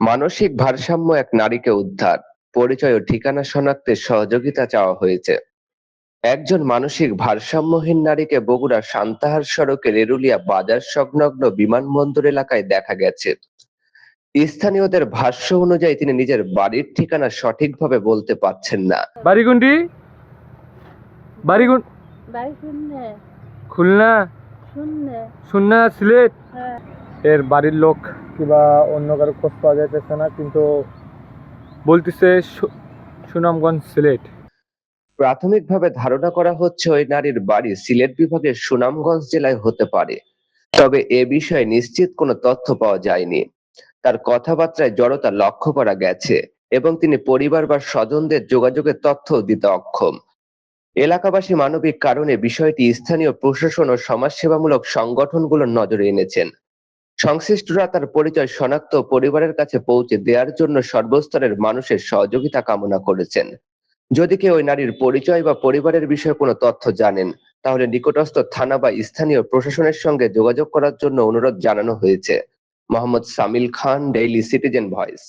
মানসিক ভারসাম্য এক নারীকে উদ্ধার, পরিচয় ও ঠিকানা শনাক্তে সহযোগিতা চাওয়া হয়েছে। একজন মানসিক ভারসাম্যহীন নারীকে বগুড়ার সান্তাহার সড়কের এরুলিয়া বাজার সংলগ্ন বিমানবন্দর এলাকায় দেখা গেছে। স্থানীয়দের ভাষ্য অনুযায়ী তিনি নিজের বাড়ির ঠিকানা সঠিকভাবে বলতে পারছেন না। বাড়ি কোনটি? বাড়ি কোন? বাড়ি শুনলে খুলনা। শুনলে সুন্না সিলেট। হ্যাঁ এর বাড়ির লোক কিংবা অন্য কারো খোঁজ পাওয়া যাইতেছে না, কিন্তু বলতেছে সুনামগঞ্জ সিলেট। প্রাথমিকভাবে ধারণা করা হচ্ছে ওই নারীর বাড়ি সিলেট বিভাগের সুনামগঞ্জ জেলায় হতে পারে, তবে এ বিষয়ে নিশ্চিত কোনো তথ্য পাওয়া যায়নি। তার কথাবার্তায় জড়তা লক্ষ্য করা গেছে এবং তিনি পরিবার বা স্বজনদের যোগাযোগের তথ্য দিতে অক্ষম। এলাকাবাসী মানবিক কারণে বিষয়টি স্থানীয় প্রশাসন ও সমাজসেবামূলক সংগঠনগুলোর নজরে এনেছেন। সংশ্লিষ্টরা তার পরিচয় শনাক্ত ও পরিবারের কাছে পৌঁছে দেওয়ার জন্য সর্বস্তরের মানুষের সহযোগিতা কামনা করেছেন। যদি কেউ ওই নারীর পরিচয় বা পরিবারের বিষয়ে কোনো তথ্য জানেন, তাহলে নিকটস্থ থানা বা স্থানীয় প্রশাসনের সঙ্গে যোগাযোগ করার জন্য অনুরোধ জানানো হয়েছে। মোহাম্মদ সামিল খান, ডেইলি সিটিজেন ভয়েস।